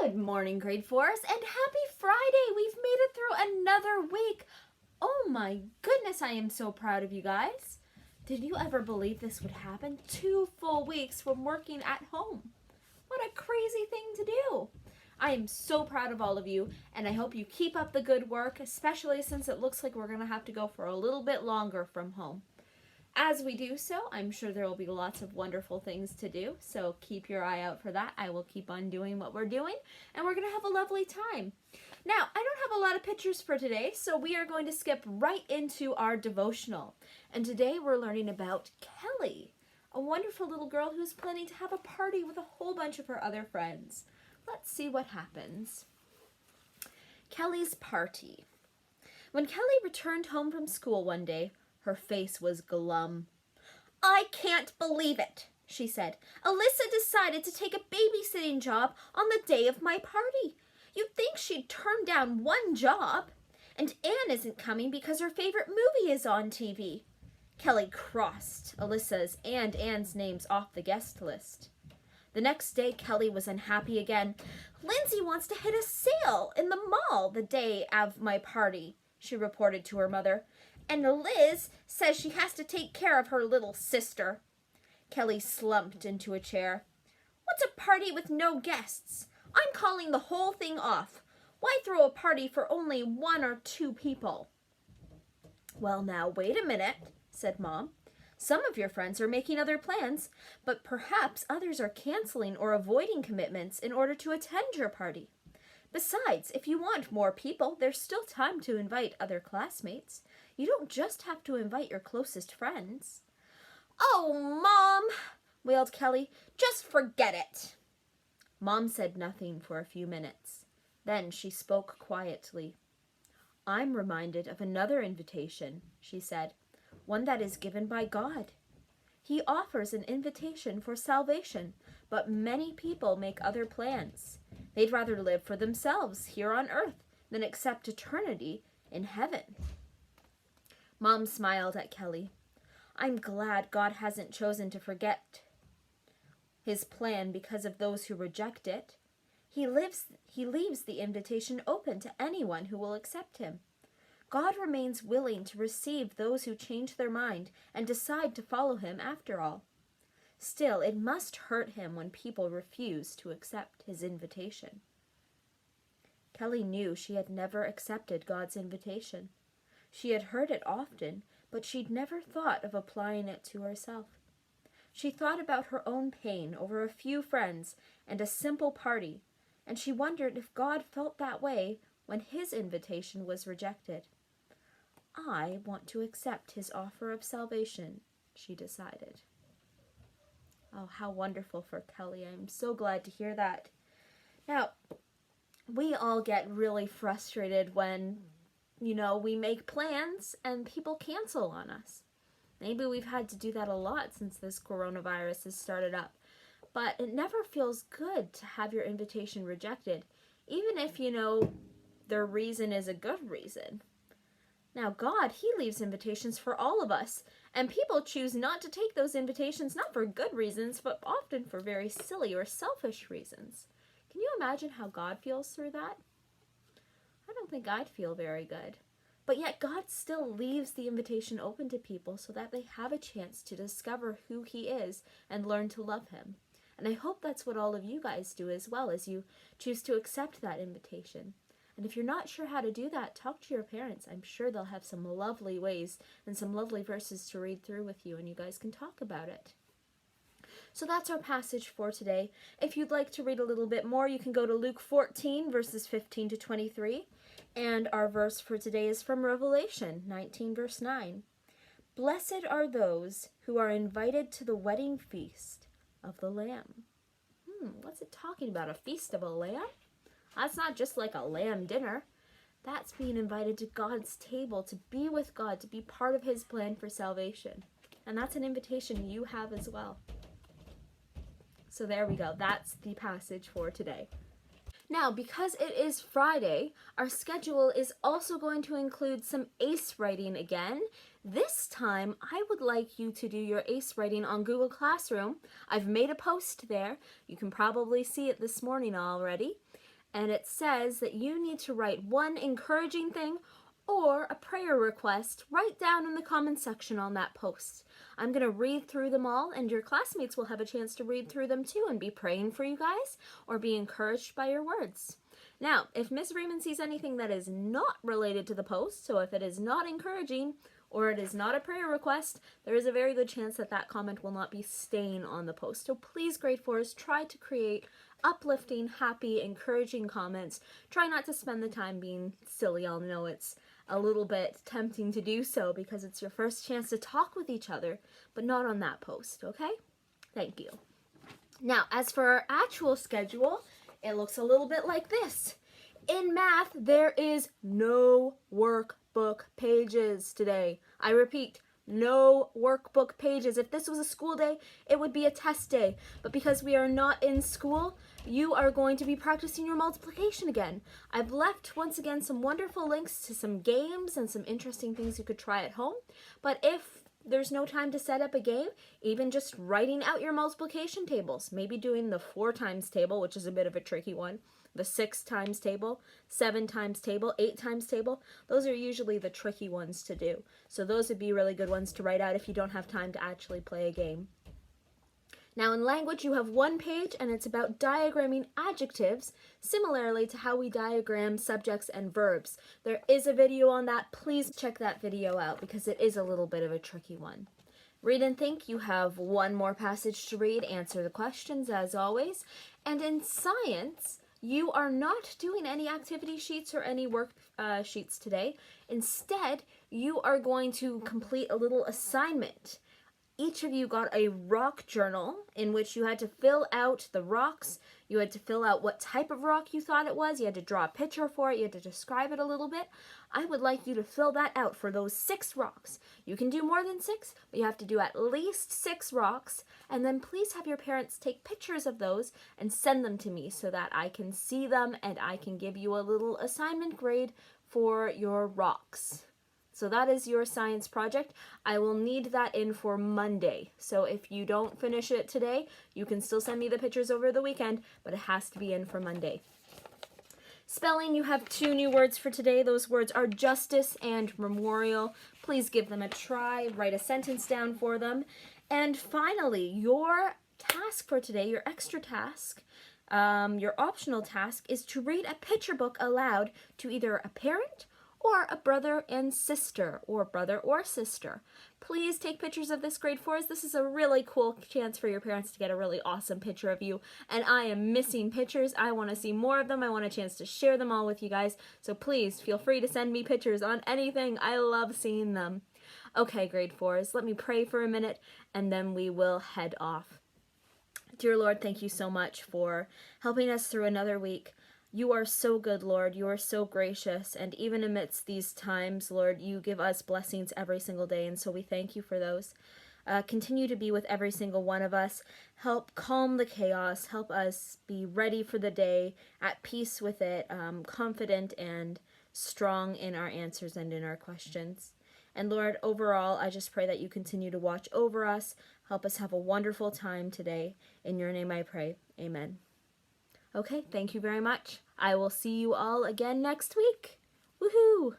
Good morning, grade fours, and happy Friday! We've made it through another week. Oh my goodness, I am so proud of you guys. Did you ever believe this would happen? 2 full weeks from working at home. What a crazy thing to do. I am so proud of all of you, and I hope you keep up the good work, especially since it looks like we're going to have to go for a little bit longer from home. As we do so, I'm sure there will be lots of wonderful things to do, so keep your eye out for that. I will keep on doing what we're doing, and we're going to have a lovely time. Now, I don't have a lot of pictures for today, so we are going to skip right into our devotional. And today we're learning about Kelly, a wonderful little girl who's planning to have a party with a whole bunch of her other friends. Let's see what happens. Kelly's party. When Kelly returned home from school one day, her face was glum. "I can't believe it," she said. "Alyssa decided to take a babysitting job on the day of my party. You'd think she'd turn down one job. And Anne isn't coming because her favorite movie is on TV." Kelly crossed Alyssa's and Anne's names off the guest list. The next day, Kelly was unhappy again. "Lindsay wants to hit a sale in the mall the day of my party," she reported to her mother. "And Liz says she has to take care of her little sister." Kelly slumped into a chair. "What's a party with no guests? I'm calling the whole thing off. Why throw a party for only 1 or 2 people?" "Well, now, wait a minute," said Mom. "Some of your friends are making other plans, but perhaps others are canceling or avoiding commitments in order to attend your party. Besides, if you want more people, there's still time to invite other classmates. You don't just have to invite your closest friends." "Oh, Mom," wailed Kelly, "just forget it." Mom said nothing for a few minutes. Then she spoke quietly. "I'm reminded of another invitation," she said, "one that is given by God. He offers an invitation for salvation, but many people make other plans. They'd rather live for themselves here on earth than accept eternity in heaven." Mom smiled at Kelly. "I'm glad God hasn't chosen to forget his plan because of those who reject it. He leaves the invitation open to anyone who will accept him. God remains willing to receive those who change their mind and decide to follow him after all. Still, it must hurt him when people refuse to accept his invitation." Kelly knew she had never accepted God's invitation. She had heard it often, but she'd never thought of applying it to herself. She thought about her own pain over a few friends and a simple party, and she wondered if God felt that way when his invitation was rejected. "I want to accept his offer of salvation," she decided. Oh, how wonderful for Kelly. I'm so glad to hear that. Now, we all get really frustrated when, we make plans and people cancel on us. Maybe we've had to do that a lot since this coronavirus has started up. But it never feels good to have your invitation rejected, even if, their reason is a good reason. Now, God, he leaves invitations for all of us, and people choose not to take those invitations, not for good reasons, but often for very silly or selfish reasons. Can you imagine how God feels through that? I don't think I'd feel very good. But yet God still leaves the invitation open to people so that they have a chance to discover who he is and learn to love him. And I hope that's what all of you guys do as well, as you choose to accept that invitation. And if you're not sure how to do that, talk to your parents. I'm sure they'll have some lovely ways and some lovely verses to read through with you, and you guys can talk about it. So that's our passage for today. If you'd like to read a little bit more, you can go to Luke 14, verses 15 to 23. And our verse for today is from Revelation 19, verse 9. "Blessed are those who are invited to the wedding feast of the Lamb." What's it talking about? A feast of a lamb? That's not just like a lamb dinner. That's being invited to God's table, to be with God, to be part of his plan for salvation. And that's an invitation you have as well. So there we go. That's the passage for today. Now, because it is Friday, our schedule is also going to include some ACE writing again. This time, I would like you to do your ACE writing on Google Classroom. I've made a post there. You can probably see it this morning already. and it says that you need to write one encouraging thing or a prayer request right down in the comment section on that post. I'm going to read through them all, and your classmates will have a chance to read through them too and be praying for you guys or be encouraged by your words. Now, if Miss Raymond sees anything that is not related to the post, so if it is not encouraging or it is not a prayer request, there is a very good chance that that comment will not be staying on the post. So please, grade 4s, try to create uplifting, happy, encouraging comments. Try not to spend the time being silly. I'll know it's a little bit tempting to do so because it's your first chance to talk with each other, but not on that post, okay? Thank you. Now, as for our actual schedule, it looks a little bit like this. In math, there is no workbook pages today. I repeat, no workbook pages. If this was a school day, it would be a test day. But because we are not in school, you are going to be practicing your multiplication again. I've left, once again, some wonderful links to some games and some interesting things you could try at home. But if there's no time to set up a game, even just writing out your multiplication tables, maybe doing the 4 times table, which is a bit of a tricky one, the 6 times table, 7 times table, 8 times table, those are usually the tricky ones to do. So those would be really good ones to write out if you don't have time to actually play a game. Now in language, you have 1 page, and it's about diagramming adjectives, similarly to how we diagram subjects and verbs. There is a video on that. Please check that video out because it is a little bit of a tricky one. Read and think, you have 1 more passage to read, answer the questions as always. And in science, you are not doing any activity sheets or any work sheets today. Instead, you are going to complete a little assignment. Each of you got a rock journal in which you had to fill out the rocks. You had to fill out what type of rock you thought it was. You had to draw a picture for it. You had to describe it a little bit. I would like you to fill that out for those 6 rocks. You can do more than 6, but you have to do at least 6 rocks. And then please have your parents take pictures of those and send them to me so that I can see them and I can give you a little assignment grade for your rocks. So that is your science project. I will need that in for Monday. So if you don't finish it today, you can still send me the pictures over the weekend, but it has to be in for Monday. Spelling, you have 2 new words for today. Those words are justice and memorial. Please give them a try. Write a sentence down for them. And finally, your task for today, your extra task, your optional task, is to read a picture book aloud to either a parent or a brother and sister, or brother or sister. Please take pictures of this, grade 4s. This is a really cool chance for your parents to get a really awesome picture of you, and I am missing pictures. I want to see more of them. I want a chance to share them all with you guys, so please feel free to send me pictures on anything. I love seeing them. Okay, grade 4s, let me pray for a minute, and then we will head off. Dear Lord, thank you so much for helping us through another week. You are so good, Lord. You are so gracious. And even amidst these times, Lord, you give us blessings every single day. And so we thank you for those. Continue to be with every single one of us. Help calm the chaos. Help us be ready for the day, at peace with it, confident and strong in our answers and in our questions. And Lord, overall, I just pray that you continue to watch over us. Help us have a wonderful time today. In your name I pray. Amen. Okay, thank you very much. I will see you all again next week. Woohoo!